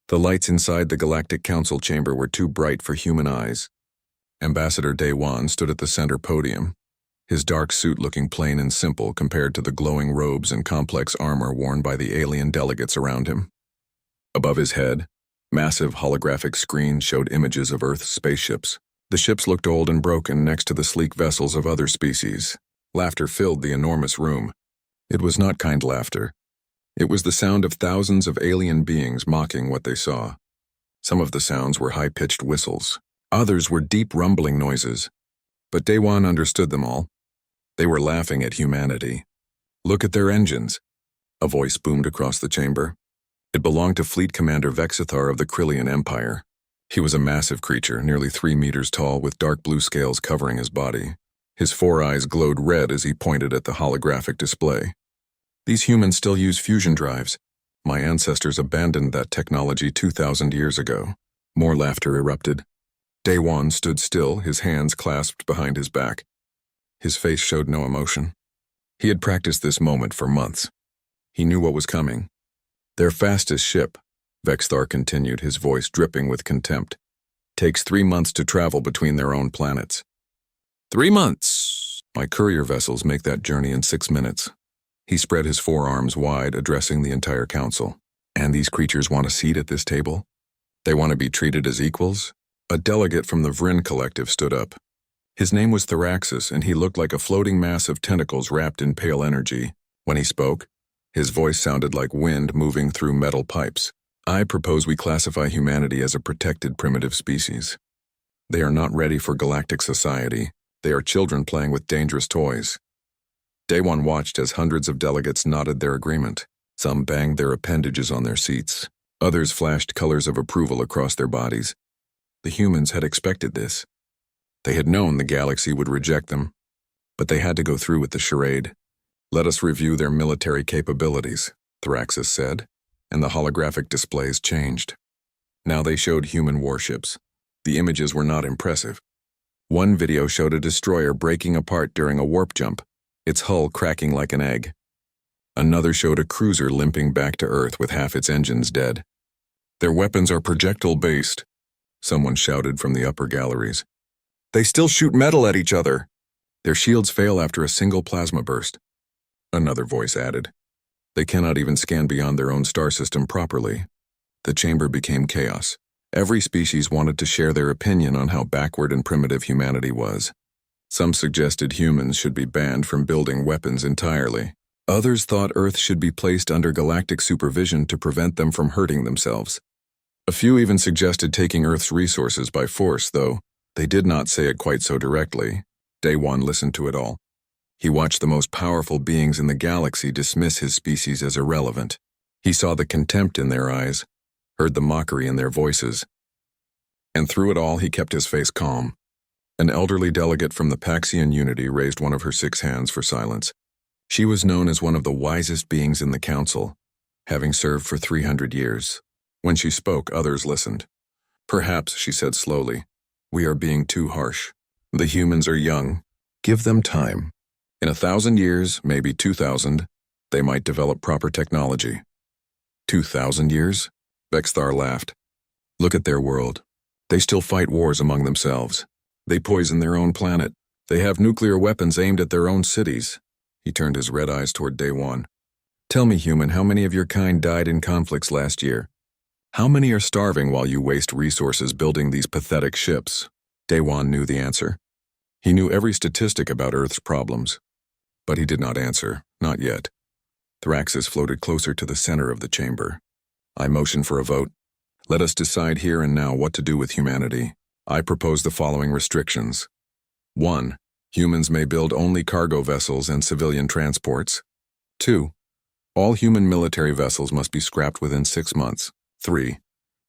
The lights inside the Galactic Council chamber were too bright for human eyes. Ambassador Day-Wan stood at the center podium, his dark suit looking plain and simple compared to the glowing robes and complex armor worn by the alien delegates around him. Above his head, massive holographic screens showed images of Earth's spaceships. The ships looked old and broken next to the sleek vessels of other species. Laughter filled the enormous room. It was not kind laughter. It was the sound of thousands of alien beings mocking what they saw. Some of the sounds were high-pitched whistles. Others were deep rumbling noises. But Day-Wan understood them all. They were laughing at humanity. Look at their engines. A voice boomed across the chamber. It belonged to Fleet Commander Vexithar of the Krillian Empire. He was a massive creature, nearly 3 meters tall, with dark blue scales covering his body. His 4 eyes glowed red as he pointed at the holographic display. These humans still use fusion drives. My ancestors abandoned that technology 2,000 years ago. More laughter erupted. Day-Wan stood still, his hands clasped behind his back. His face showed no emotion. He had practiced this moment for months. He knew what was coming. Their fastest ship, Vexthar continued, his voice dripping with contempt, takes 3 months to travel between their own planets. 3 months! My courier vessels make that journey in 6 minutes. He spread his forearms wide, addressing the entire council. And these creatures want a seat at this table? They want to be treated as equals? A delegate from the Vryn Collective stood up. His name was Thraxus, and he looked like a floating mass of tentacles wrapped in pale energy. When he spoke, his voice sounded like wind moving through metal pipes. I propose we classify humanity as a protected primitive species. They are not ready for galactic society. They are children playing with dangerous toys. Day-Wan watched as hundreds of delegates nodded their agreement. Some banged their appendages on their seats. Others flashed colors of approval across their bodies. The humans had expected this. They had known the galaxy would reject them, but they had to go through with the charade. Let us review their military capabilities, Thraxus said, and the holographic displays changed. Now they showed human warships. The images were not impressive. One video showed a destroyer breaking apart during a warp jump, its hull cracking like an egg. Another showed a cruiser limping back to Earth with half its engines dead. Their weapons are projectile-based, someone shouted from the upper galleries. They still shoot metal at each other. Their shields fail after a single plasma burst. Another voice added. They cannot even scan beyond their own star system properly. The chamber became chaos. Every species wanted to share their opinion on how backward and primitive humanity was. Some suggested humans should be banned from building weapons entirely. Others thought Earth should be placed under galactic supervision to prevent them from hurting themselves. A few even suggested taking Earth's resources by force, though they did not say it quite so directly. Day-Wan listened to it all. He watched the most powerful beings in the galaxy dismiss his species as irrelevant. He saw the contempt in their eyes, heard the mockery in their voices. And through it all, he kept his face calm. An elderly delegate from the Paxian Unity raised one of her 6 hands for silence. She was known as one of the wisest beings in the council, having served for 300 years. When she spoke, others listened. Perhaps, she said slowly, we are being too harsh. The humans are young. Give them time. In 1,000 years, maybe 2,000, they might develop proper technology. 2,000 years? Vexthar laughed. Look at their world. They still fight wars among themselves. They poison their own planet. They have nuclear weapons aimed at their own cities. He turned his red eyes toward Day-Wan. Tell me, human, how many of your kind died in conflicts last year? How many are starving while you waste resources building these pathetic ships? Day-Wan knew the answer. He knew every statistic about Earth's problems. But he did not answer, not yet. Thraxus floated closer to the center of the chamber. I motion for a vote. Let us decide here and now what to do with humanity. I propose the following restrictions. 1. Humans may build only cargo vessels and civilian transports. 2. All human military vessels must be scrapped within 6 months. 3.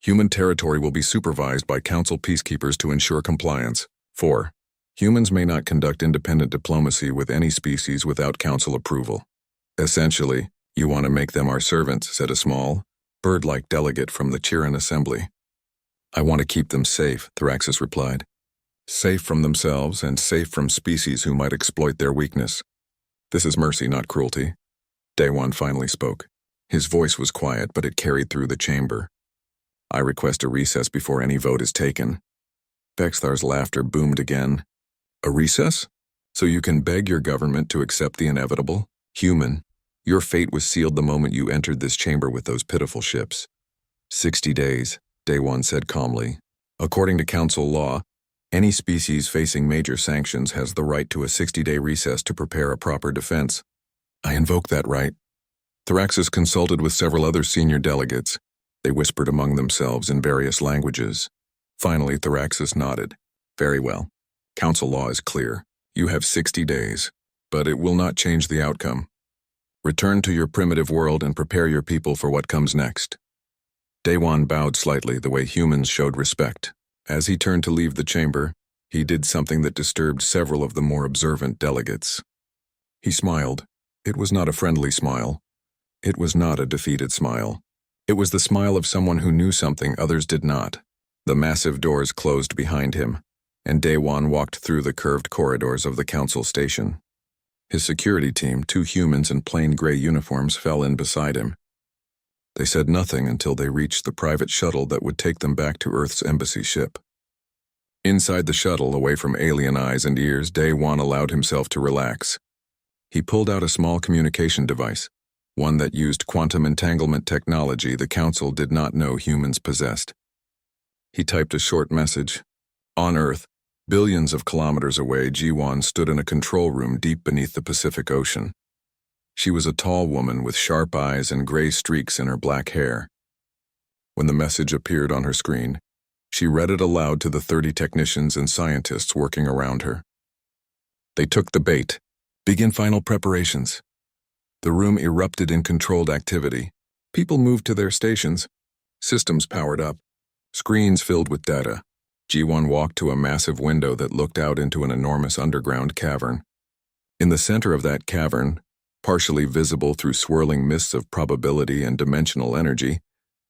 Human territory will be supervised by council peacekeepers to ensure compliance. 4. Humans may not conduct independent diplomacy with any species without council approval. Essentially, you want to make them our servants, said a small, bird-like delegate from the Chiran Assembly. I want to keep them safe, Thraxus replied. Safe from themselves and safe from species who might exploit their weakness. This is mercy, not cruelty. Day-Wan finally spoke. His voice was quiet, but it carried through the chamber. I request a recess before any vote is taken. Vexthar's laughter boomed again. A recess? So you can beg your government to accept the inevitable? Human, your fate was sealed the moment you entered this chamber with those pitiful ships. 60 days, Day One said calmly. According to council law, any species facing major sanctions has the right to a 60-day recess to prepare a proper defense. I invoke that right. Thraxus consulted with several other senior delegates. They whispered among themselves in various languages. Finally, Thraxus nodded. Very well. Council law is clear. You have 60 days, but it will not change the outcome. Return to your primitive world and prepare your people for what comes next. Daewon bowed slightly the way humans showed respect. As he turned to leave the chamber, he did something that disturbed several of the more observant delegates. He smiled. It was not a friendly smile. It was not a defeated smile. It was the smile of someone who knew something others did not. The massive doors closed behind him, and Daewon walked through the curved corridors of the council station. His security team, 2 humans in plain gray uniforms, fell in beside him. They said nothing until they reached the private shuttle that would take them back to Earth's embassy ship. Inside the shuttle, away from alien eyes and ears, Daewon allowed himself to relax. He pulled out a small communication device, one that used quantum entanglement technology the council did not know humans possessed. He typed a short message. On Earth, billions of kilometers away, Jiwon stood in a control room deep beneath the Pacific Ocean. She was a tall woman with sharp eyes and gray streaks in her black hair. When the message appeared on her screen, she read it aloud to the 30 technicians and scientists working around her. They took the bait. Begin final preparations. The room erupted in controlled activity. People moved to their stations. Systems powered up. Screens filled with data. Jiwon walked to a massive window that looked out into an enormous underground cavern. In the center of that cavern, partially visible through swirling mists of probability and dimensional energy,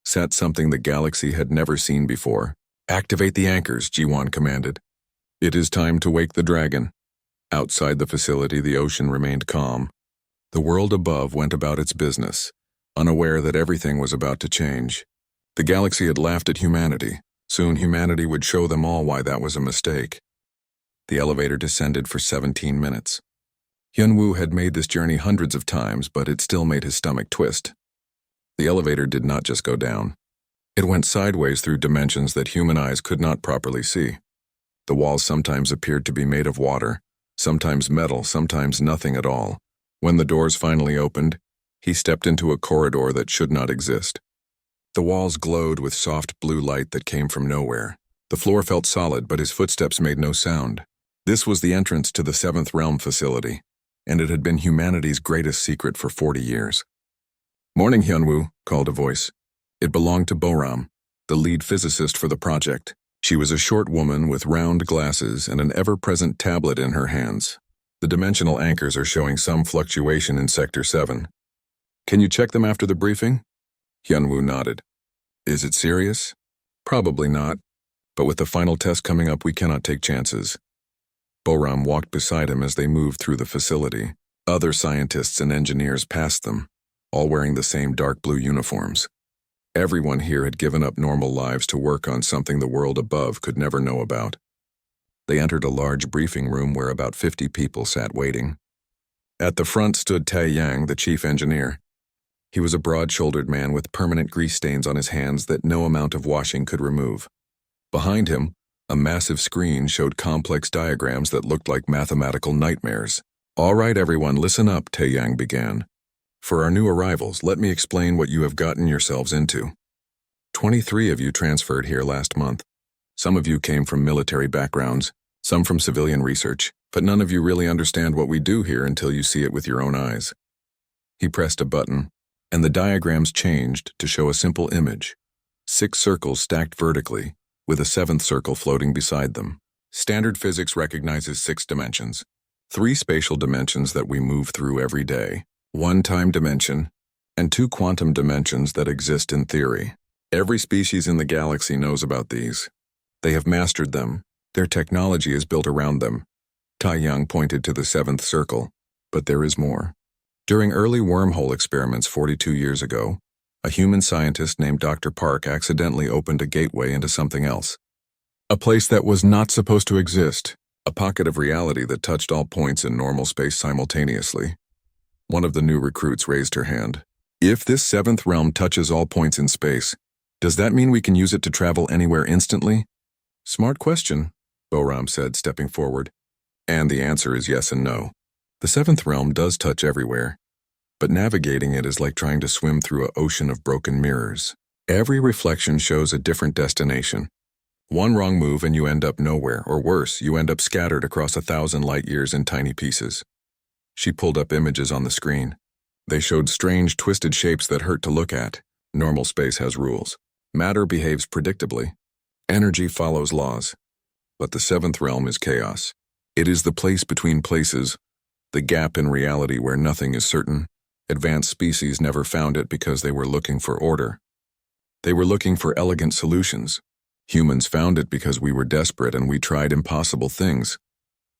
sat something the galaxy had never seen before. Activate the anchors, Jiwon commanded. It is time to wake the dragon. Outside the facility, the ocean remained calm. The world above went about its business, unaware that everything was about to change. The galaxy had laughed at humanity. Soon humanity would show them all why that was a mistake. The elevator descended for 17 minutes. Hyunwoo had made this journey hundreds of times, but it still made his stomach twist. The elevator did not just go down. It went sideways through dimensions that human eyes could not properly see. The walls sometimes appeared to be made of water, sometimes metal, sometimes nothing at all. When the doors finally opened, he stepped into a corridor that should not exist. The walls glowed with soft blue light that came from nowhere. The floor felt solid, but his footsteps made no sound. This was the entrance to the 7th Realm facility, and it had been humanity's greatest secret for 40 years. Morning, Hyunwoo, called a voice. It belonged to Boram, the lead physicist for the project. She was a short woman with round glasses and an ever-present tablet in her hands. The dimensional anchors are showing some fluctuation in Sector 7. Can you check them after the briefing? Hyunwoo nodded. Is it serious? Probably not, but with the final test coming up, we cannot take chances. Boram walked beside him as they moved through the facility. Other scientists and engineers passed them, all wearing the same dark blue uniforms. Everyone here had given up normal lives to work on something the world above could never know about. They entered a large briefing room where about 50 people sat waiting. At the front stood Tae Yang, the chief engineer. He was a broad-shouldered man with permanent grease stains on his hands that no amount of washing could remove. Behind him, a massive screen showed complex diagrams that looked like mathematical nightmares. All right, everyone, listen up, Tae Yang began. For our new arrivals, let me explain what you have gotten yourselves into. 23 of you transferred here last month. Some of you came from military backgrounds, some from civilian research, but none of you really understand what we do here until you see it with your own eyes. He pressed a button, and the diagrams changed to show a simple image. 6 circles stacked vertically, with a 7th circle floating beside them. Standard physics recognizes 6 dimensions. 3 spatial dimensions that we move through every day, 1 time dimension, and 2 quantum dimensions that exist in theory. Every species in the galaxy knows about these. They have mastered them. Their technology is built around them. Tai Yang pointed to the 7th circle, but there is more. During early wormhole experiments 42 years ago, A human scientist named Dr. Park accidentally opened a gateway into something else. A place that was not supposed to exist, a pocket of reality that touched all points in normal space simultaneously. One of the new recruits raised her hand. If this seventh realm touches all points in space, does that mean we can use it to travel anywhere instantly? Smart question, Boram said, stepping forward. And the answer is yes and no. The seventh realm does touch everywhere, but navigating it is like trying to swim through an ocean of broken mirrors. Every reflection shows a different destination. One wrong move and you end up nowhere, or worse, you end up scattered across 1,000 light years in tiny pieces. She pulled up images on the screen. They showed strange, twisted shapes that hurt to look at. Normal space has rules. Matter behaves predictably. Energy follows laws. But the seventh realm is chaos. It is the place between places, the gap in reality where nothing is certain. Advanced species never found it because they were looking for order. They were looking for elegant solutions. Humans found it because we were desperate and we tried impossible things.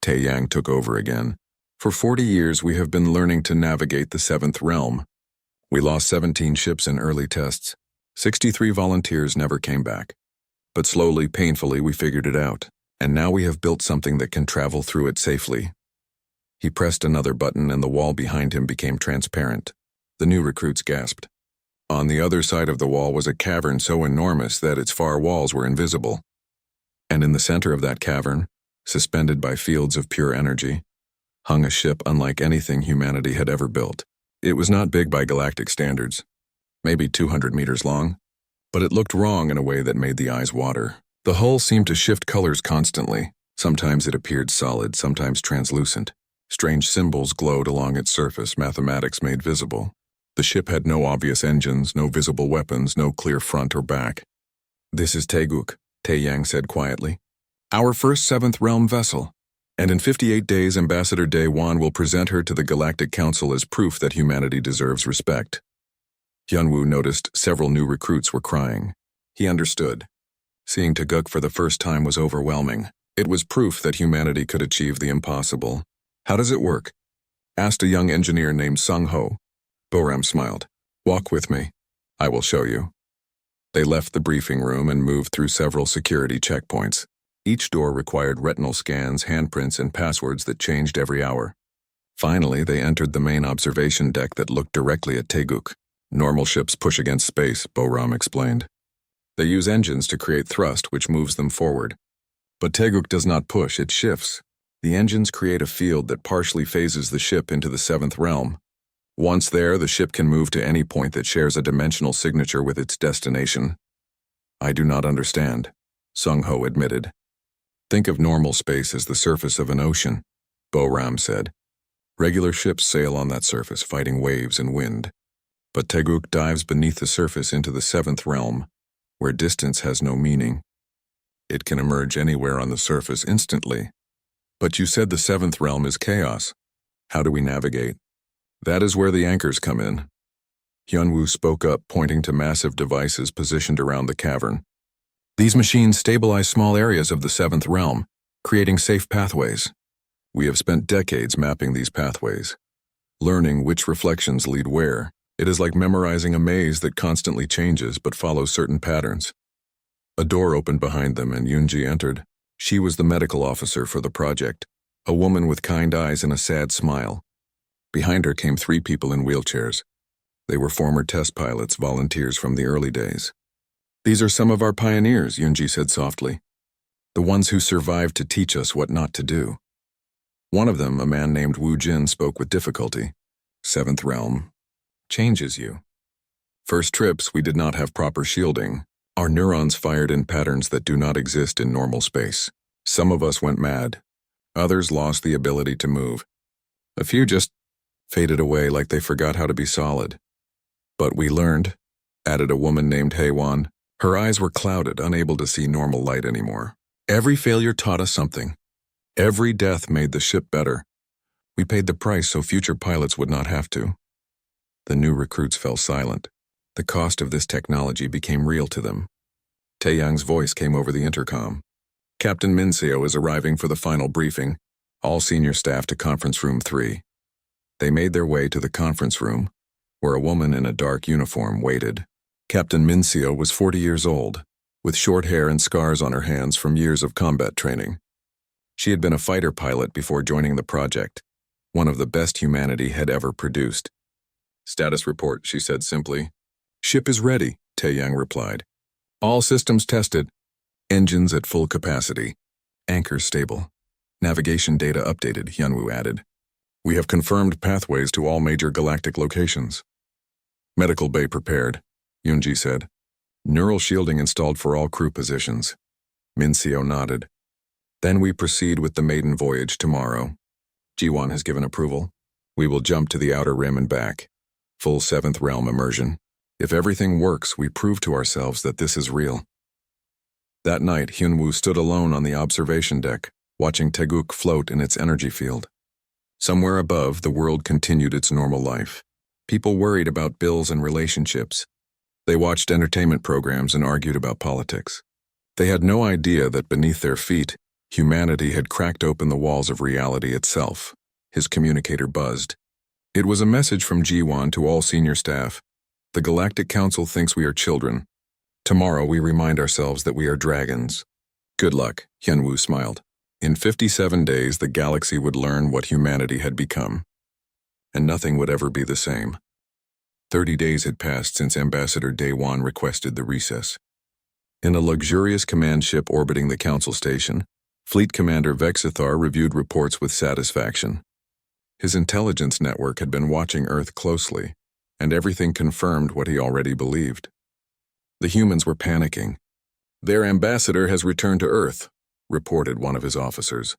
Taeyang took over again. For 40 years we have been learning to navigate the seventh realm. We lost 17 ships in early tests. 63 volunteers never came back. But slowly, painfully, we figured it out. And now we have built something that can travel through it safely. He pressed another button and the wall behind him became transparent. The new recruits gasped. On the other side of the wall was a cavern so enormous that its far walls were invisible. And in the center of that cavern, suspended by fields of pure energy, hung a ship unlike anything humanity had ever built. It was not big by galactic standards, maybe 200 meters long, but it looked wrong in a way that made the eyes water. The hull seemed to shift colors constantly. Sometimes it appeared solid, sometimes translucent. Strange symbols glowed along its surface, mathematics made visible. The ship had no obvious engines, no visible weapons, no clear front or back. "This is Taeguk," Taeyang said quietly. "Our first seventh realm vessel. And in 58 days, Ambassador Daewon will present her to the Galactic Council as proof that humanity deserves respect." Hyunwoo noticed several new recruits were crying. He understood. Seeing Taeguk for the first time was overwhelming. It was proof that humanity could achieve the impossible. "How does it work?" asked a young engineer named Sung-ho. Boram smiled. "Walk with me. I will show you." They left the briefing room and moved through several security checkpoints. Each door required retinal scans, handprints, and passwords that changed every hour. Finally, they entered the main observation deck that looked directly at Taeguk. "Normal ships push against space," Boram explained. "They use engines to create thrust, which moves them forward. But Taeguk does not push, it shifts. The engines create a field that partially phases the ship into the seventh realm. Once there, the ship can move to any point that shares a dimensional signature with its destination." "I do not understand," Sung-ho admitted. "Think of normal space as the surface of an ocean," Boram said. "Regular ships sail on that surface, fighting waves and wind. But Taeguk dives beneath the surface into the seventh realm, where distance has no meaning. It can emerge anywhere on the surface instantly. But you said the seventh realm is chaos. How do we navigate?" "That is where the anchors come in." Hyunwoo spoke up, pointing to massive devices positioned around the cavern. "These machines stabilize small areas of the seventh realm, creating safe pathways. We have spent decades mapping these pathways, learning which reflections lead where. It is like memorizing a maze that constantly changes but follows certain patterns." A door opened behind them and Yoonji entered. She was the medical officer for the project, a woman with kind eyes and a sad smile. Behind her came 3 people in wheelchairs. They were former test pilots, volunteers from the early days. "These are some of our pioneers," Yoonji said softly. "The ones who survived to teach us what not to do." One of them, a man named Woo Jin, spoke with difficulty. "Seventh realm changes you. First trips, we did not have proper shielding. Our neurons fired in patterns that do not exist in normal space. Some of us went mad. Others lost the ability to move. A few just faded away like they forgot how to be solid. But we learned," added a woman named Haewon. Her eyes were clouded, unable to see normal light anymore. "Every failure taught us something. Every death made the ship better. We paid the price so future pilots would not have to." The new recruits fell silent. The cost of this technology became real to them. Taeyang's voice came over the intercom. "Captain Minseo is arriving for the final briefing. All senior staff to conference room 3. They made their way to the conference room, where a woman in a dark uniform waited. Captain Mincio was 40 years old, with short hair and scars on her hands from years of combat training. She had been a fighter pilot before joining the project, one of the best humanity had ever produced. "Status report," she said simply. "Ship is ready," Taeyang replied. "All systems tested. Engines at full capacity. Anchors stable. Navigation data updated," Hyunwoo added. "We have confirmed pathways to all major galactic locations." "Medical bay prepared," Yoonji said. "Neural shielding installed for all crew positions." Mincio nodded. "Then we proceed with the maiden voyage tomorrow. Jiwon has given approval. We will jump to the outer rim and back. Full 7th realm immersion. If everything works, we prove to ourselves that this is real." That night, Hyunwoo stood alone on the observation deck, watching Taeguk float in its energy field. Somewhere above, the world continued its normal life. People worried about bills and relationships. They watched entertainment programs and argued about politics. They had no idea that beneath their feet, humanity had cracked open the walls of reality itself. His communicator buzzed. It was a message from Jiwon to all senior staff. "The Galactic Council thinks we are children. Tomorrow we remind ourselves that we are dragons." "Good luck," Hyunwoo smiled. In 57 days, the galaxy would learn what humanity had become. And nothing would ever be the same. 30 days had passed since Ambassador Daewon requested the recess. In a luxurious command ship orbiting the Council Station, Fleet Commander Vexithar reviewed reports with satisfaction. His intelligence network had been watching Earth closely, and everything confirmed what he already believed. The humans were panicking. "Their ambassador has returned to Earth," reported one of his officers.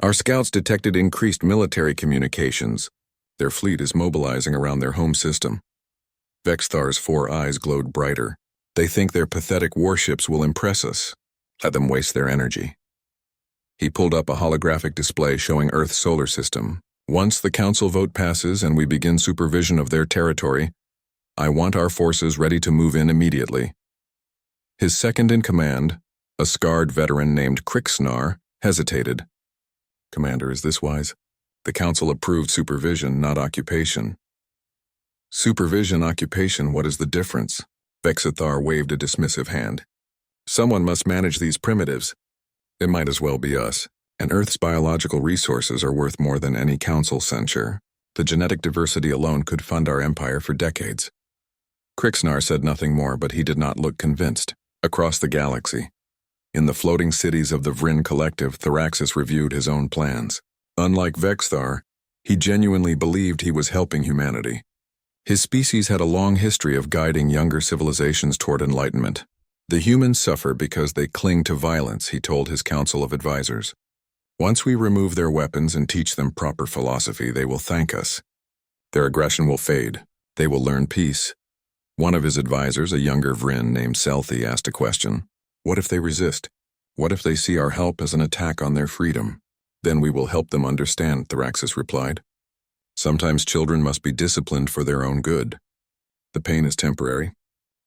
"Our scouts detected increased military communications. Their fleet is mobilizing around their home system." Vexthar's 4 eyes glowed brighter. "They think their pathetic warships will impress us. Let them waste their energy." He pulled up a holographic display showing Earth's solar system. "Once the council vote passes and we begin supervision of their territory, I want our forces ready to move in immediately." His second-in-command, a scarred veteran named Krixnar, hesitated. "Commander, is this wise? The council approved supervision, not occupation." "Supervision, occupation, what is the difference?" Vexithar waved a dismissive hand. "Someone must manage these primitives. It might as well be us, and Earth's biological resources are worth more than any council censure. The genetic diversity alone could fund our empire for decades." Krixnar said nothing more, but he did not look convinced. Across the galaxy, in the floating cities of the Vrin Collective, Thraxus reviewed his own plans. Unlike Vexthar, he genuinely believed he was helping humanity. His species had a long history of guiding younger civilizations toward enlightenment. "The humans suffer because they cling to violence," he told his council of advisors. "Once we remove their weapons and teach them proper philosophy, they will thank us. Their aggression will fade. They will learn peace." One of his advisors, a younger Vrin named Selthi, asked a question. "What if they resist? What if they see our help as an attack on their freedom?" "Then we will help them understand," Thraxus replied. "Sometimes children must be disciplined for their own good. The pain is temporary.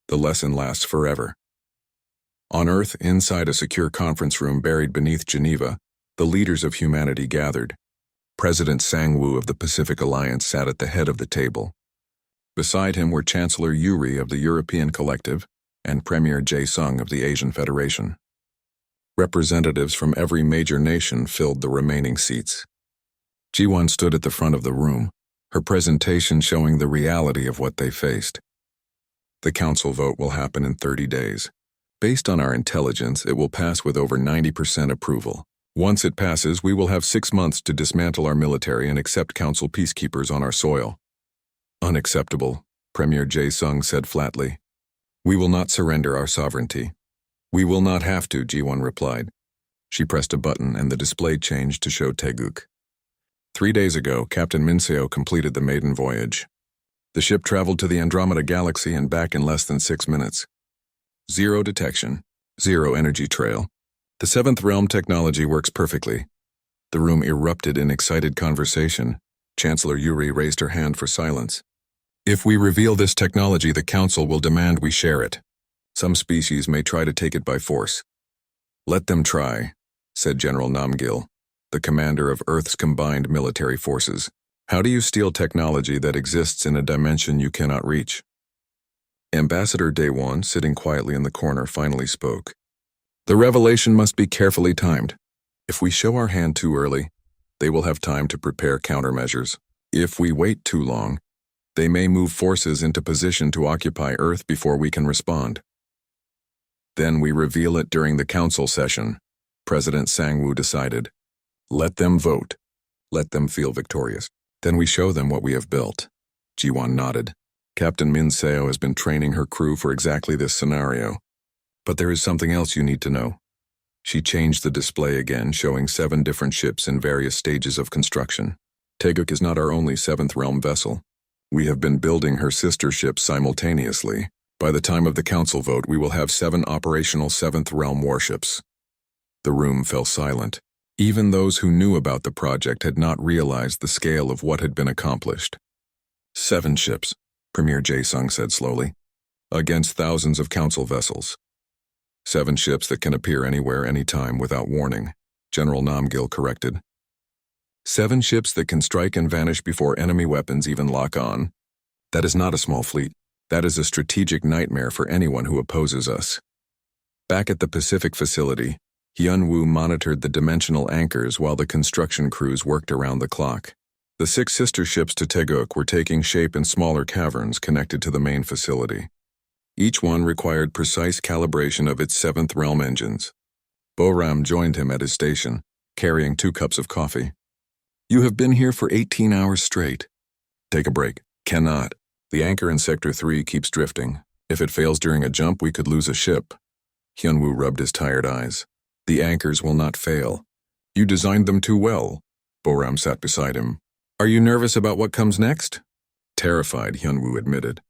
The lesson lasts forever." On Earth, inside a secure conference room buried beneath Geneva, the leaders of humanity gathered. President Sangwoo of the Pacific Alliance sat at the head of the table. Beside him were Chancellor Yuri of the European Collective and Premier Jae-sung of the Asian Federation. Representatives from every major nation filled the remaining seats. Jiwon stood at the front of the room, her presentation showing the reality of what they faced. "The council vote will happen in 30 days. Based on our intelligence, it will pass with over 90% approval. Once it passes, we will have 6 months to dismantle our military and accept council peacekeepers on our soil." "Unacceptable," Premier Jae-sung said flatly. "We will not surrender our sovereignty." "We will not have to," Jiwon replied. She pressed a button and the display changed to show Taeguk. 3 days ago, Captain Mincio completed the maiden voyage. The ship traveled to the Andromeda Galaxy and back in less than 6 minutes. 0 detection, 0 energy trail. The 7th realm technology works perfectly. The room erupted in excited conversation. Chancellor Yuri raised her hand for silence. "If we reveal this technology, the Council will demand we share it. Some species may try to take it by force." "Let them try," said General Namgil, the commander of Earth's combined military forces. "How do you steal technology that exists in a dimension you cannot reach?" Ambassador Day-Wan, sitting quietly in the corner, finally spoke. The revelation must be carefully timed. If we show our hand too early, they will have time to prepare countermeasures. If we wait too long, they may move forces into position to occupy Earth before we can respond. Then we reveal it during the council session, President Sang-woo decided. Let them vote. Let them feel victorious. Then we show them what we have built. Ji-won nodded. Captain Min Seo has been training her crew for exactly this scenario. But there is something else you need to know. She changed the display again, showing 7 different ships in various stages of construction. Taeguk is not our only 7th Realm vessel. We have been building her sister ships simultaneously. By the time of the council vote, we will have 7 operational 7th Realm warships. The room fell silent. Even those who knew about the project had not realized the scale of what had been accomplished. 7 ships, Premier Jae-sung said slowly, against thousands of council vessels. 7 ships that can appear anywhere, anytime, without warning, General Namgil corrected. 7 ships that can strike and vanish before enemy weapons even lock on. That is not a small fleet. That is a strategic nightmare for anyone who opposes us. Back at the Pacific facility, Hyun-woo monitored the dimensional anchors while the construction crews worked around the clock. The 6 sister ships to Taeguk were taking shape in smaller caverns connected to the main facility. Each one required precise calibration of its 7th Realm engines. Boram joined him at his station, carrying 2 cups of coffee. You have been here for 18 hours straight. Take a break. Cannot. The anchor in Sector 3 keeps drifting. If it fails during a jump, we could lose a ship. Hyun-woo rubbed his tired eyes. The anchors will not fail. You designed them too well. Boram sat beside him. Are you nervous about what comes next? Terrified, Hyun-woo admitted.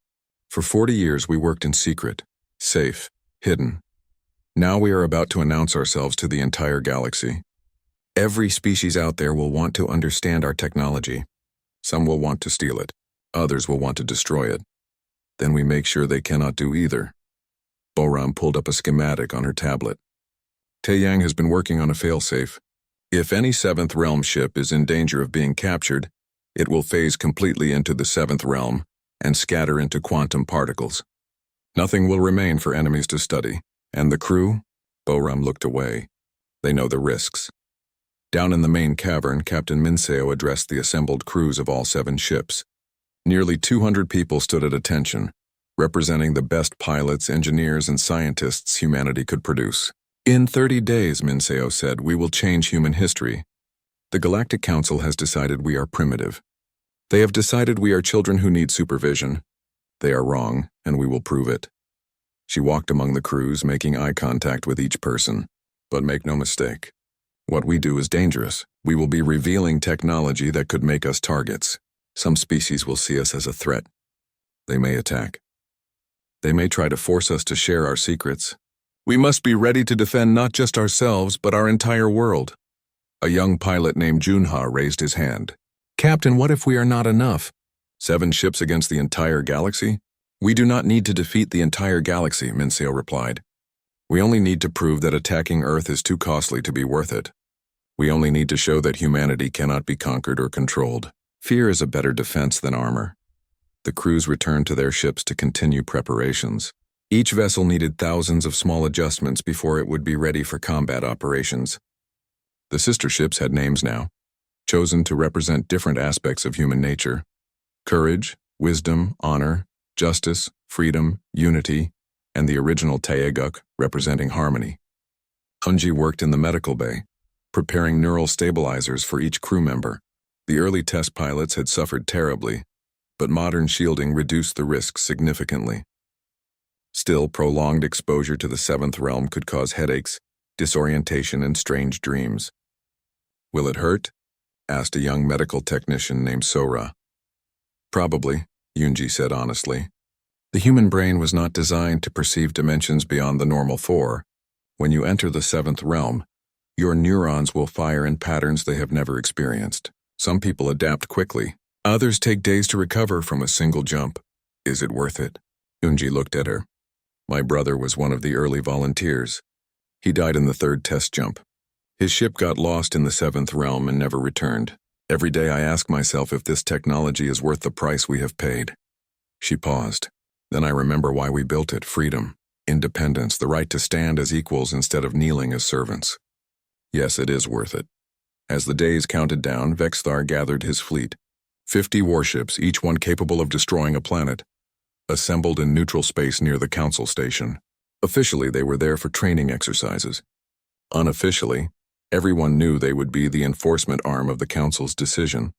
For 40 years we worked in secret, safe, hidden. Now we are about to announce ourselves to the entire galaxy. Every species out there will want to understand our technology. Some will want to steal it. Others will want to destroy it. Then we make sure they cannot do either. Boram pulled up a schematic on her tablet. Taeyang has been working on a failsafe. If any 7th Realm ship is in danger of being captured, it will phase completely into the 7th Realm and scatter into quantum particles. Nothing will remain for enemies to study. And the crew? Boram looked away. They know the risks. Down in the main cavern, Captain Min Seo addressed the assembled crews of all 7 ships. Nearly 200 people stood at attention, representing the best pilots, engineers, and scientists humanity could produce. In 30 days, Min Seo said, we will change human history. The Galactic Council has decided we are primitive. They have decided we are children who need supervision. They are wrong, and we will prove it. She walked among the crews, making eye contact with each person. But make no mistake. What we do is dangerous. We will be revealing technology that could make us targets. Some species will see us as a threat. They may attack. They may try to force us to share our secrets. We must be ready to defend not just ourselves, but our entire world. A young pilot named Junha raised his hand. Captain, what if we are not enough? 7 ships against the entire galaxy? We do not need to defeat the entire galaxy, Min Seo replied. We only need to prove that attacking Earth is too costly to be worth it. We only need to show that humanity cannot be conquered or controlled. Fear is a better defense than armor. The crews returned to their ships to continue preparations. Each vessel needed thousands of small adjustments before it would be ready for combat operations. The sister ships had names now, chosen to represent different aspects of human nature. Courage, wisdom, honor, justice, freedom, unity, and the original Taeguk representing harmony. Hunji worked in the medical bay, preparing neural stabilizers for each crew member. The early test pilots had suffered terribly, but modern shielding reduced the risks significantly. Still, prolonged exposure to the 7th Realm could cause headaches, disorientation, and strange dreams. Will it hurt? Asked a young medical technician named Sora. Probably, Yoonji said honestly. The human brain was not designed to perceive dimensions beyond the normal 4. When you enter the 7th Realm, your neurons will fire in patterns they have never experienced. Some people adapt quickly. Others take days to recover from a single jump. Is it worth it? Yoonji looked at her. My brother was one of the early volunteers. He died in the 3rd test jump. His ship got lost in the 7th Realm and never returned. Every day I ask myself if this technology is worth the price we have paid. She paused. Then I remember why we built it: freedom, independence, the right to stand as equals instead of kneeling as servants. Yes, it is worth it. As the days counted down, Vexthar gathered his fleet. 50 warships, each one capable of destroying a planet, assembled in neutral space near the council station. Officially, they were there for training exercises. Unofficially, everyone knew they would be the enforcement arm of the council's decision.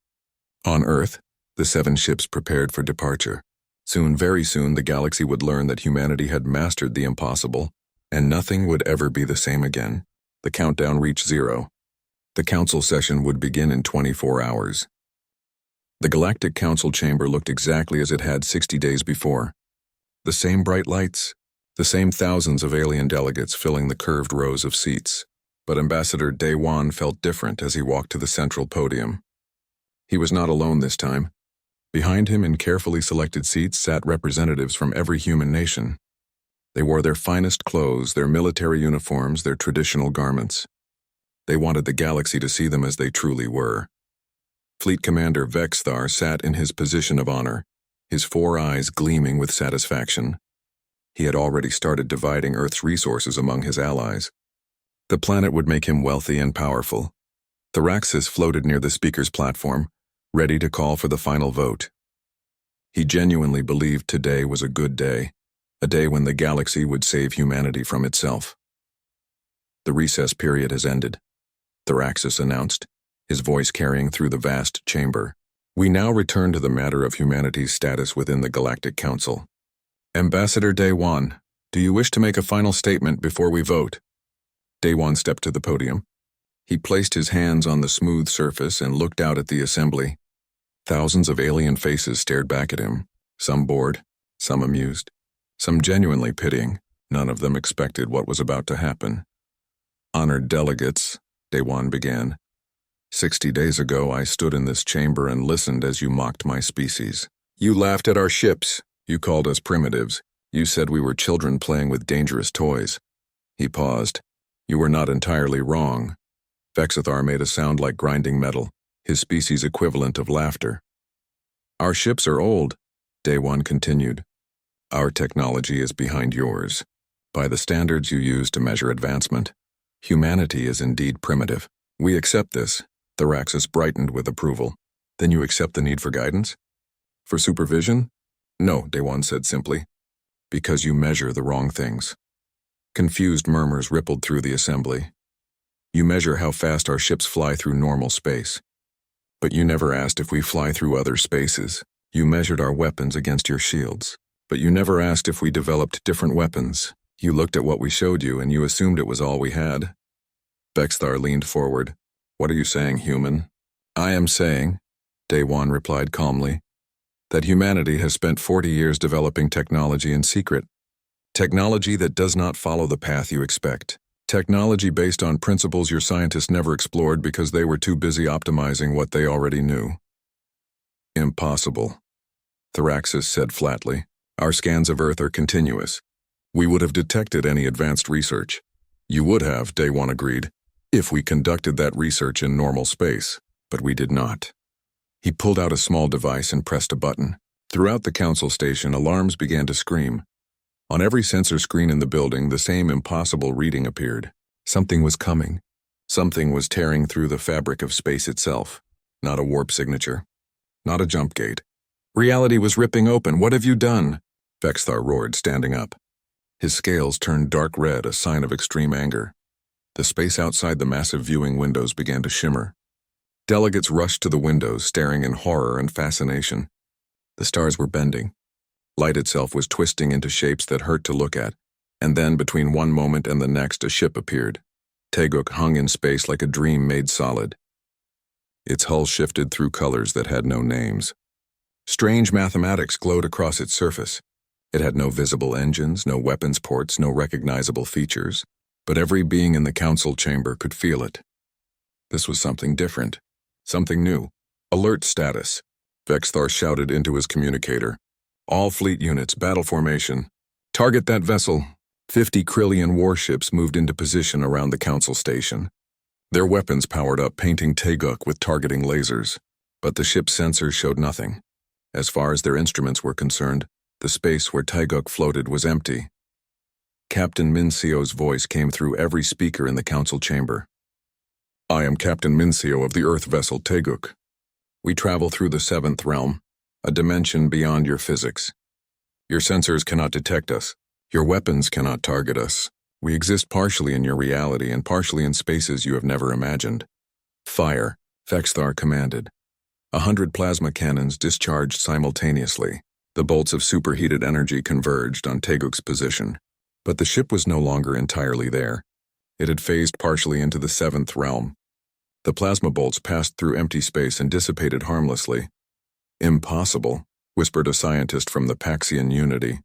On Earth, the 7 ships prepared for departure. Soon, very soon, the galaxy would learn that humanity had mastered the impossible, and nothing would ever be the same again. The countdown reached 0. The council session would begin in 24 hours. The Galactic Council chamber looked exactly as it had 60 days before. The same bright lights, the same thousands of alien delegates filling the curved rows of seats. But Ambassador Day One felt different as he walked to the central podium. He was not alone this time. Behind him in carefully selected seats sat representatives from every human nation. They wore their finest clothes, their military uniforms, their traditional garments. They wanted the galaxy to see them as they truly were. Fleet Commander Vexthar sat in his position of honor, his 4 eyes gleaming with satisfaction. He had already started dividing Earth's resources among his allies. The planet would make him wealthy and powerful. Thraxus floated near the speaker's platform, ready to call for the final vote. He genuinely believed today was a good day, a day when the galaxy would save humanity from itself. The recess period has ended, Thraxus announced, his voice carrying through the vast chamber. We now return to the matter of humanity's status within the Galactic Council. Ambassador Day One, do you wish to make a final statement before we vote? Day One stepped to the podium. He placed his hands on the smooth surface and looked out at the assembly. Thousands of alien faces stared back at him, some bored, some amused, some genuinely pitying. None of them expected what was about to happen. Honored delegates, Day One began. 60 days ago, I stood in this chamber and listened as you mocked my species. You laughed at our ships. You called us primitives. You said we were children playing with dangerous toys. He paused. You were not entirely wrong. Vexthar made a sound like grinding metal, his species' equivalent of laughter. Our ships are old, Day One continued. Our technology is behind yours. By the standards you use to measure advancement, humanity is indeed primitive. We accept this. Thraxus brightened with approval. Then you accept the need for guidance? For supervision? No, Day One said simply. Because you measure the wrong things. Confused murmurs rippled through the assembly. You measure how fast our ships fly through normal space. But you never asked if we fly through other spaces. You measured our weapons against your shields. But you never asked if we developed different weapons. You looked at what we showed you and you assumed it was all we had. Vexthar leaned forward. What are you saying, human? I am saying, Day One replied calmly, that humanity has spent 40 years developing technology in secret. Technology that does not follow the path you expect. Technology based on principles your scientists never explored because they were too busy optimizing what they already knew. Impossible, Thraxus said flatly. Our scans of Earth are continuous. We would have detected any advanced research. You would have, Day One agreed, if we conducted that research in normal space, but we did not. He pulled out a small device and pressed a button. Throughout the council station, alarms began to scream. On every sensor screen in the building, the same impossible reading appeared. Something was coming. Something was tearing through the fabric of space itself. Not a warp signature. Not a jump gate. Reality was ripping open. What have you done? Vexthar roared, standing up. His scales turned dark red, a sign of extreme anger. The space outside the massive viewing windows began to shimmer. Delegates rushed to the windows, staring in horror and fascination. The stars were bending. Light itself was twisting into shapes that hurt to look at, and then between one moment and the next a ship appeared. Teguk hung in space like a dream made solid. Its hull shifted through colors that had no names. Strange mathematics glowed across its surface. It had no visible engines, no weapons ports, no recognizable features, but every being in the council chamber could feel it. This was something different, something new. Alert status, Vexthar shouted into his communicator. All fleet units, battle formation. Target that vessel. 50 Krillian warships moved into position around the council station. Their weapons powered up, painting Teguk with targeting lasers. But the ship's sensors showed nothing. As far as their instruments were concerned, The space where Taeguk floated was empty. Captain Minseo's voice came through every speaker in the council chamber. I am Captain Minseo of the Earth vessel Taeguk. We travel through the 7th realm, a dimension beyond your physics. Your sensors cannot detect us. Your weapons cannot target us. We exist partially in your reality and partially in spaces you have never imagined. Fire, Vexthar commanded. 100 plasma cannons discharged simultaneously. The bolts of superheated energy converged on Taeguk's position. But the ship was no longer entirely there. It had phased partially into the 7th realm. The plasma bolts passed through empty space and dissipated harmlessly. Impossible, whispered a scientist from the Paxian Unity.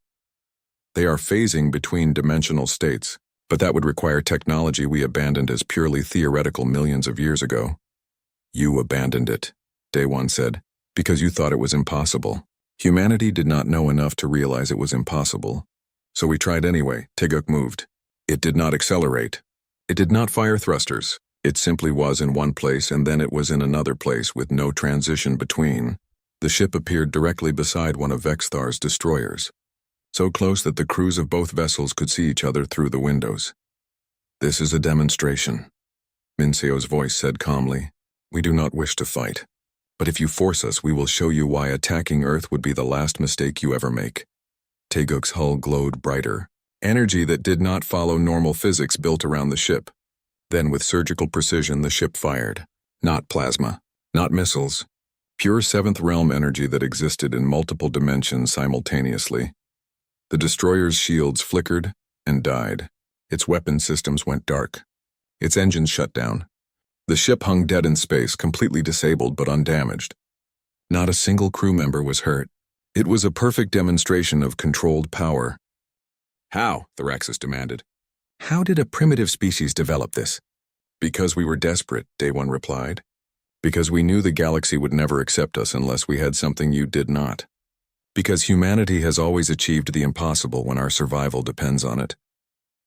They are phasing between dimensional states, but that would require technology we abandoned as purely theoretical millions of years ago. You abandoned it, Daewon said, because you thought it was impossible. Humanity did not know enough to realize it was impossible. So we tried anyway. Taeguk moved. It did not accelerate. It did not fire thrusters. It simply was in one place and then it was in another place with no transition between. The ship appeared directly beside one of Vexthar's destroyers, so close that the crews of both vessels could see each other through the windows. This is a demonstration, Minseo's voice said calmly. We do not wish to fight, but if you force us, we will show you why attacking Earth would be the last mistake you ever make. Taeguk's hull glowed brighter. Energy that did not follow normal physics built around the ship. Then with surgical precision the ship fired. Not plasma, not missiles. Pure 7th realm energy that existed in multiple dimensions simultaneously. The destroyer's shields flickered and died. Its weapon systems went dark. Its engines shut down. The ship hung dead in space, completely disabled but undamaged. Not a single crew member was hurt. It was a perfect demonstration of controlled power. How? Thraxus demanded. How did a primitive species develop this? Because we were desperate, Daewon replied. Because we knew the galaxy would never accept us unless we had something you did not. Because humanity has always achieved the impossible when our survival depends on it.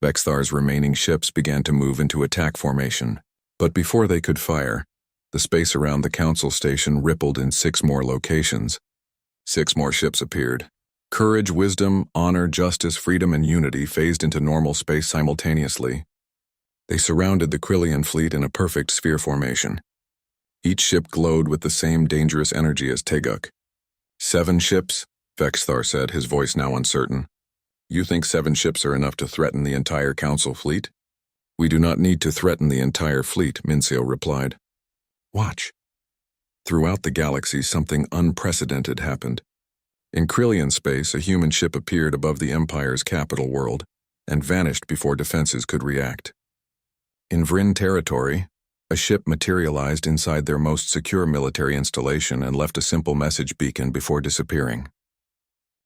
Vexthar's remaining ships began to move into attack formation, but before they could fire, the space around the council station rippled in 6 more locations. 6 more ships appeared. Courage, wisdom, honor, justice, freedom, and unity phased into normal space simultaneously. They surrounded the Krillian fleet in a perfect sphere formation. Each ship glowed with the same dangerous energy as Taeguk. 7 ships, Vexthar said, his voice now uncertain. You think 7 ships are enough to threaten the entire council fleet? We do not need to threaten the entire fleet, Minseo replied. Watch. Throughout the galaxy, something unprecedented happened. In Krillian space, a human ship appeared above the Empire's capital world and vanished before defenses could react. In Vryn territory, a ship materialized inside their most secure military installation and left a simple message beacon before disappearing.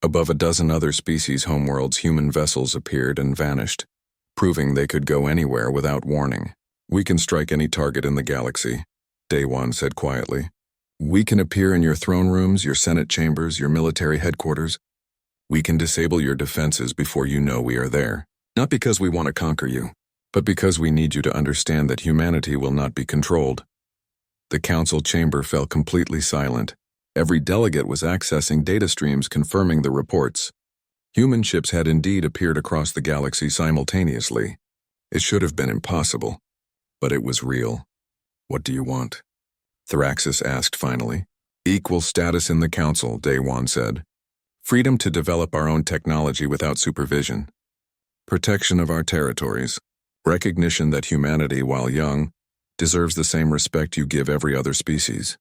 Above a dozen other species' homeworlds, human vessels appeared and vanished, proving they could go anywhere without warning. We can strike any target in the galaxy, Daewon said quietly. We can appear in your throne rooms, your senate chambers, your military headquarters. We can disable your defenses before you know we are there. Not because we want to conquer you, but because we need you to understand that humanity will not be controlled. The council chamber fell completely silent. Every delegate was accessing data streams confirming the reports. Human ships had indeed appeared across the galaxy simultaneously. It should have been impossible, but it was real. What do you want? Thraxus asked finally. Equal status in the council, Daewon said. Freedom to develop our own technology without supervision. Protection of our territories. Recognition that humanity, while young, deserves the same respect you give every other species.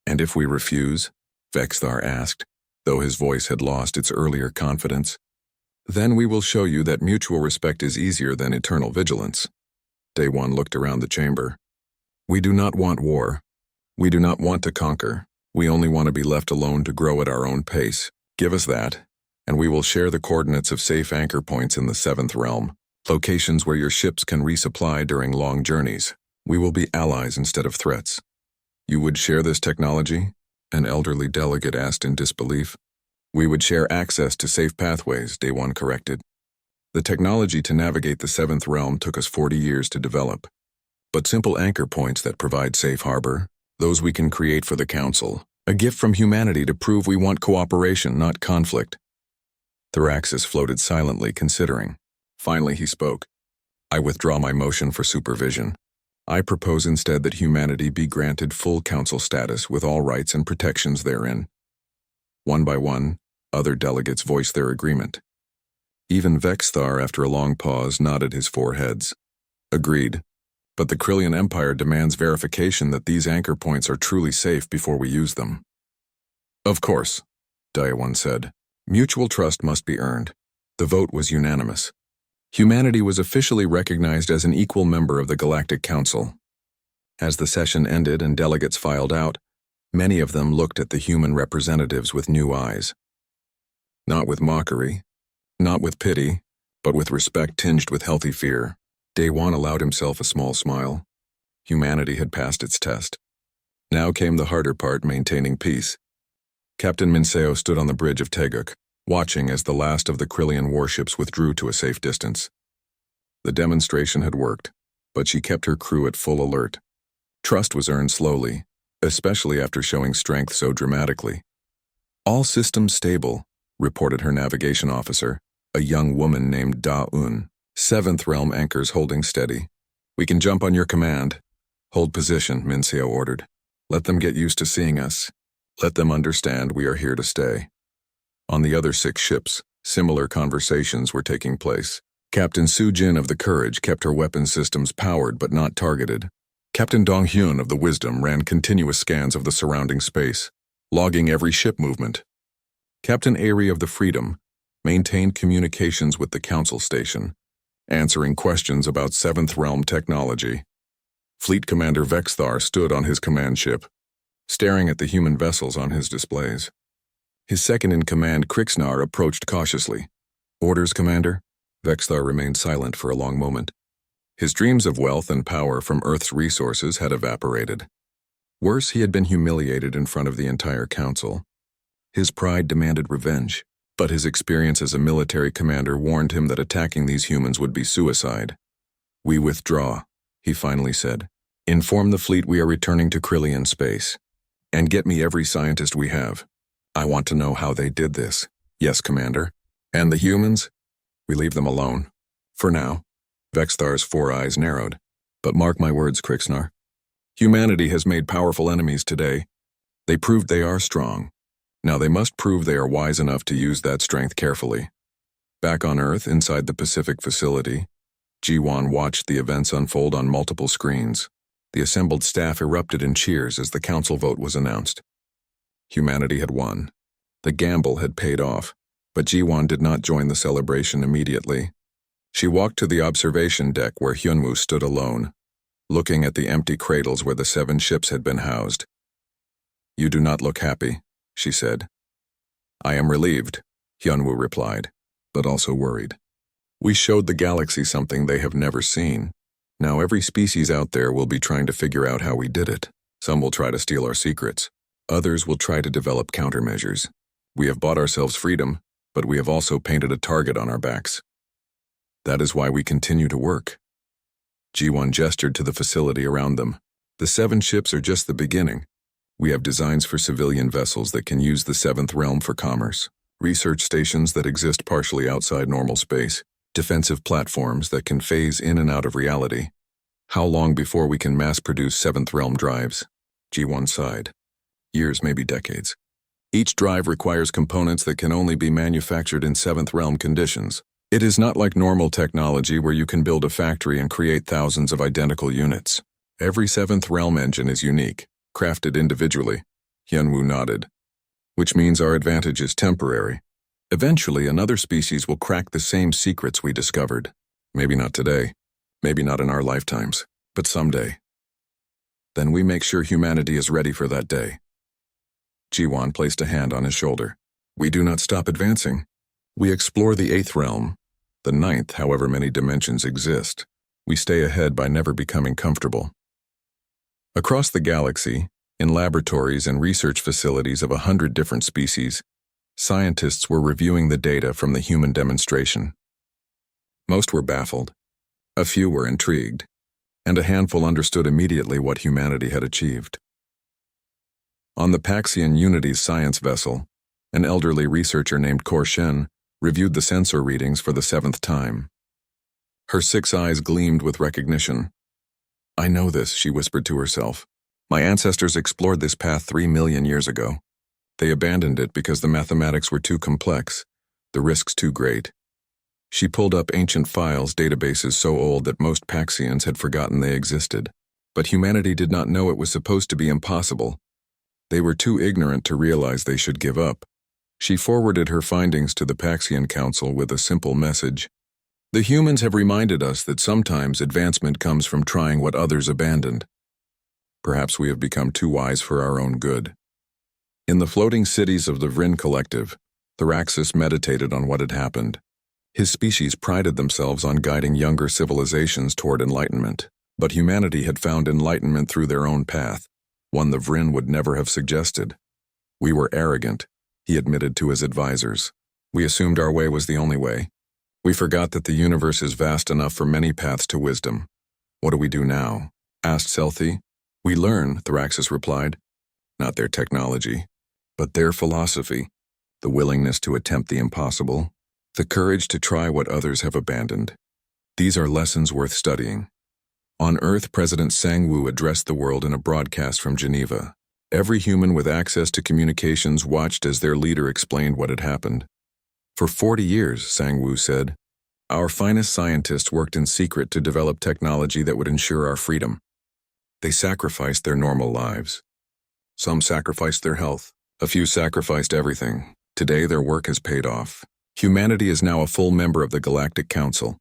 And if we refuse? Vexthar asked, though his voice had lost its earlier confidence. Then we will show you that mutual respect is easier than eternal vigilance. Daewon looked around the chamber. We do not want war. We do not want to conquer. We only want to be left alone to grow at our own pace. Give us that, and we will share the coordinates of safe anchor points in the 7th realm, locations where your ships can resupply during long journeys. We will be allies instead of threats. You would share this technology? An elderly delegate asked in disbelief. We would share access to safe pathways, Daewon corrected. The technology to navigate the 7th realm took us 40 years to develop. But simple anchor points that provide safe harbor, those we can create for the council. A gift from humanity to prove we want cooperation, not conflict. Thraxis floated silently, considering. Finally he spoke. I withdraw my motion for supervision. I propose instead that humanity be granted full council status with all rights and protections therein. One by one, other delegates voiced their agreement. Even Vexthar, after a long pause, nodded his four heads. Agreed. But the Krillian Empire demands verification that these anchor points are truly safe before we use them. Of course, Daiwan said. Mutual trust must be earned. The vote was unanimous. Humanity was officially recognized as an equal member of the Galactic Council. As the session ended and delegates filed out, many of them looked at the human representatives with new eyes. Not with mockery, not with pity, but with respect tinged with healthy fear. Daiwan allowed himself a small smile. Humanity had passed its test. Now came the harder part, maintaining peace. Captain Minseo stood on the bridge of Teguk, watching as the last of the Krillian warships withdrew to a safe distance. The demonstration had worked, but she kept her crew at full alert. Trust was earned slowly, especially after showing strength so dramatically. All systems stable, reported her navigation officer, a young woman named Da-Un. 7th Realm anchors holding steady. We can jump on your command. Hold position, Minseo ordered. Let them get used to seeing us. Let them understand we are here to stay. On the other 6 ships, similar conversations were taking place. Captain Su Jin of the Courage kept her weapon systems powered but not targeted. Captain Dong Hyun of the Wisdom ran continuous scans of the surrounding space, logging every ship movement. Captain Aerie of the Freedom maintained communications with the Council Station, answering questions about 7th Realm technology. Fleet Commander Vexthar stood on his command ship, staring at the human vessels on his displays. His second-in-command, Krixnar, approached cautiously. Orders, Commander? Vexthar remained silent for a long moment. His dreams of wealth and power from Earth's resources had evaporated. Worse, he had been humiliated in front of the entire council. His pride demanded revenge, but his experience as a military commander warned him that attacking these humans would be suicide. We withdraw, he finally said. Inform the fleet we are returning to Krillian space. And get me every scientist we have. I want to know how they did this. Yes, Commander. And the humans? We leave them alone. For now. Vexthar's 4 eyes narrowed. But mark my words, Krixnar. Humanity has made powerful enemies today. They proved they are strong. Now they must prove they are wise enough to use that strength carefully. Back on Earth, inside the Pacific facility, Ji-Wan watched the events unfold on multiple screens. The assembled staff erupted in cheers as the council vote was announced. Humanity had won. The gamble had paid off, but Ji-Wan did not join the celebration immediately. She walked to the observation deck where Hyunwoo stood alone, looking at the empty cradles where the 7 ships had been housed. You do not look happy, she said. I am relieved, Hyunwoo replied, but also worried. We showed the galaxy something they have never seen. Now every species out there will be trying to figure out how we did it. Some will try to steal our secrets. Others will try to develop countermeasures. We have bought ourselves freedom, but we have also painted a target on our backs. That is why we continue to work. Ji-Wan gestured to the facility around them. The 7 ships are just the beginning. We have designs for civilian vessels that can use the 7th Realm for commerce, research stations that exist partially outside normal space, defensive platforms that can phase in and out of reality. How long before we can mass-produce 7th Realm drives? Ji-Wan sighed. Years, maybe decades. Each drive requires components that can only be manufactured in 7th Realm conditions. It is not like normal technology where you can build a factory and create thousands of identical units. Every 7th Realm engine is unique, crafted individually. Hyunwoo nodded. Which means our advantage is temporary. Eventually, another species will crack the same secrets we discovered. Maybe not today, maybe not in our lifetimes, but someday. Then we make sure humanity is ready for that day. Ji-Wan placed a hand on his shoulder. We do not stop advancing. We explore the 8th realm, the 9th, however many dimensions exist. We stay ahead by never becoming comfortable. Across the galaxy, in laboratories and research facilities of 100 different species, scientists were reviewing the data from the human demonstration. Most were baffled. A few were intrigued, and a handful understood immediately what humanity had achieved. On the Paxian Unity's science vessel, an elderly researcher named Kor Shen reviewed the sensor readings for the 7th time. Her 6 eyes gleamed with recognition. "I know this," she whispered to herself. "My ancestors explored this path 3 million years ago. They abandoned it because the mathematics were too complex, the risks too great." She pulled up ancient files, databases so old that most Paxians had forgotten they existed. But humanity did not know it was supposed to be impossible. They were too ignorant to realize they should give up. She forwarded her findings to the Paxian Council with a simple message. "The humans have reminded us that sometimes advancement comes from trying what others abandoned. Perhaps we have become too wise for our own good." In the floating cities of the Vrin Collective, Thraxus meditated on what had happened. His species prided themselves on guiding younger civilizations toward enlightenment, but humanity had found enlightenment through their own path, one the Vrin would never have suggested. "We were arrogant," he admitted to his advisors. "We assumed our way was the only way. We forgot that the universe is vast enough for many paths to wisdom. What do we do now?" asked Selthi. "We learn," Thraxus replied. "Not their technology, but their philosophy, the willingness to attempt the impossible, the courage to try what others have abandoned. These are lessons worth studying." On Earth, President Sang-Woo addressed the world in a broadcast from Geneva. Every human with access to communications watched as their leader explained what had happened. "For 40 years, Sang-Woo said, our finest scientists worked in secret to develop technology that would ensure our freedom. They sacrificed their normal lives. Some sacrificed their health. A few sacrificed everything. Today, their work has paid off. Humanity is now a full member of the Galactic Council,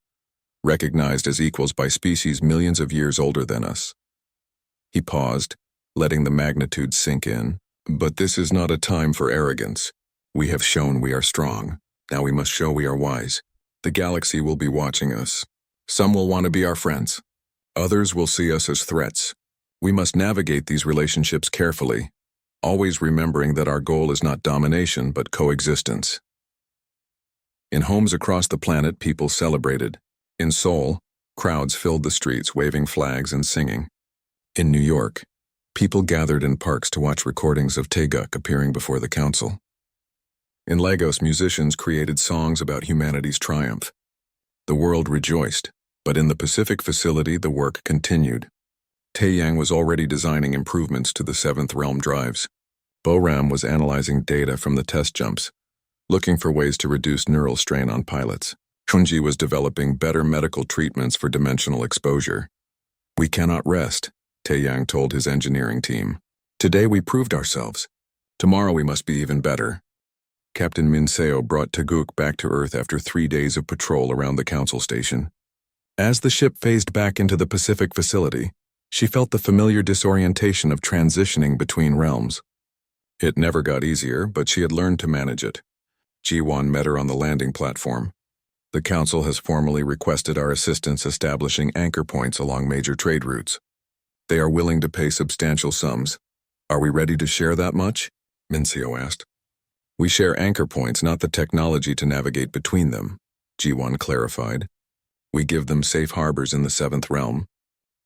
recognized as equals by species millions of years older than us." He paused, letting the magnitude sink in. "But this is not a time for arrogance. We have shown we are strong. Now we must show we are wise. The galaxy will be watching us. Some will want to be our friends. Others will see us as threats. We must navigate these relationships carefully, always remembering that our goal is not domination but coexistence." In homes across the planet, people celebrated. In Seoul, crowds filled the streets waving flags and singing. In New York, people gathered in parks to watch recordings of Taeguk appearing before the council. In Lagos, musicians created songs about humanity's triumph. The world rejoiced, but in the Pacific facility the work continued. Taeyang was already designing improvements to the 7th Realm drives. Boram was analyzing data from the test jumps, looking for ways to reduce neural strain on pilots. Chunji was developing better medical treatments for dimensional exposure. "We cannot rest," Taeyang told his engineering team. "Today we proved ourselves. Tomorrow we must be even better." Captain Min Seo brought Taeguk back to Earth after 3 days of patrol around the council station. As the ship phased back into the Pacific facility, she felt the familiar disorientation of transitioning between realms. It never got easier, but she had learned to manage it. Ji-won met her on the landing platform. "The council has formally requested our assistance establishing anchor points along major trade routes. They are willing to pay substantial sums. Are we ready to share that much?" Min Seo asked. "We share anchor points, not the technology to navigate between them," Ji-won clarified. "We give them safe harbors in the 7th Realm.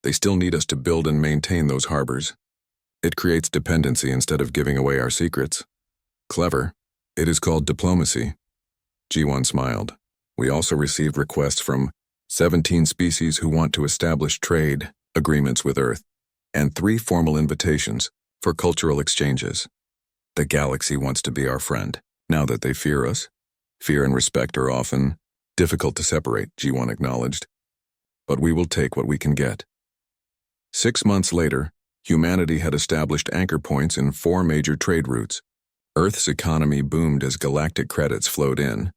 They still need us to build and maintain those harbors. It creates dependency instead of giving away our secrets. Clever. It is called diplomacy." Ji-won smiled. "We also received requests from 17 species who want to establish trade agreements with Earth, and 3 formal invitations for cultural exchanges. The galaxy wants to be our friend, now that they fear us. Fear and respect are often difficult to separate," Ji-won acknowledged. "But we will take what we can get." 6 months later, humanity had established anchor points in 4 major trade routes. Earth's economy boomed as galactic credits flowed in.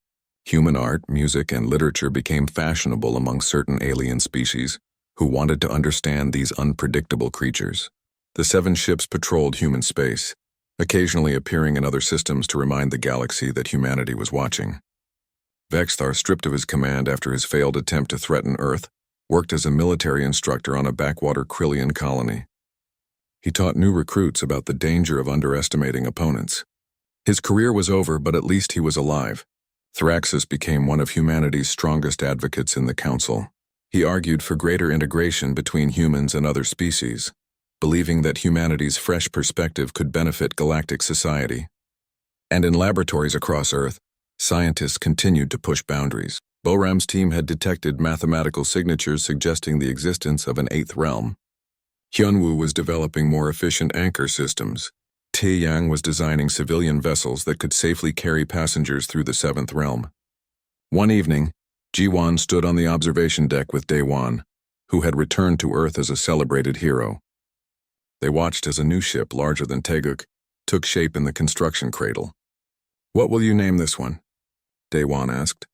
Human art, music, and literature became fashionable among certain alien species who wanted to understand these unpredictable creatures. The 7 ships patrolled human space, occasionally appearing in other systems to remind the galaxy that humanity was watching. Vexthar, stripped of his command after his failed attempt to threaten Earth, worked as a military instructor on a backwater Krillian colony. He taught new recruits about the danger of underestimating opponents. His career was over, but at least he was alive. Thraxus became one of humanity's strongest advocates in the council. He argued for greater integration between humans and other species, believing that humanity's fresh perspective could benefit galactic society. And in laboratories across Earth, Scientists continued to push boundaries. Boram's team had detected mathematical signatures suggesting the existence of an eighth realm. Hyunwoo was developing more efficient anchor systems. Taeyang was designing civilian vessels that could safely carry passengers through the seventh realm. One evening, Jiwon stood on the observation deck with Daewon, who had returned to Earth as a celebrated hero. They watched as a new ship larger than Taeguk took shape in the construction cradle. "What will you name this one?" Daewon asked.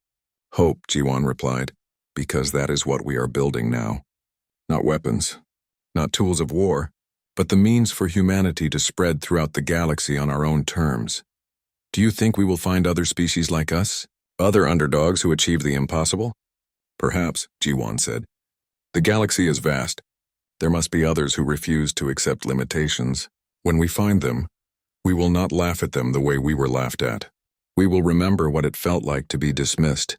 "Hope," Jiwon replied, "because that is what we are building now. Not weapons, not tools of war, but the means for humanity to spread throughout the galaxy on our own terms. Do you think we will find other species like us? Other underdogs who achieve the impossible?" "Perhaps," Jiwon said. "The galaxy is vast. There must be others who refuse to accept limitations. When we find them, we will not laugh at them the way we were laughed at. We will remember what it felt like to be dismissed,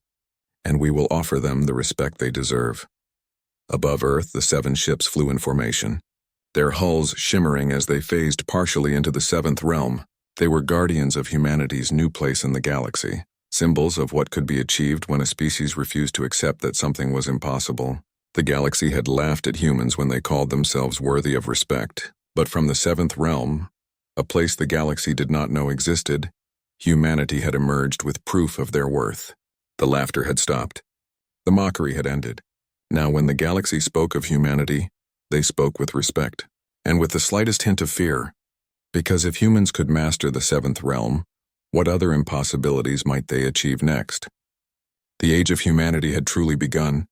and we will offer them the respect they deserve." Above Earth, the 7 ships flew in formation, their hulls shimmering as they phased partially into the 7th realm. They were guardians of humanity's new place in the galaxy, symbols of what could be achieved when a species refused to accept that something was impossible. The galaxy had laughed at humans when they called themselves worthy of respect, but from the 7th realm, a place the galaxy did not know existed, humanity had emerged with proof of their worth. The laughter had stopped. The mockery had ended. Now when the galaxy spoke of humanity, they spoke with respect, and with the slightest hint of fear. Because if humans could master the 7th realm, what other impossibilities might they achieve next? The age of humanity had truly begun,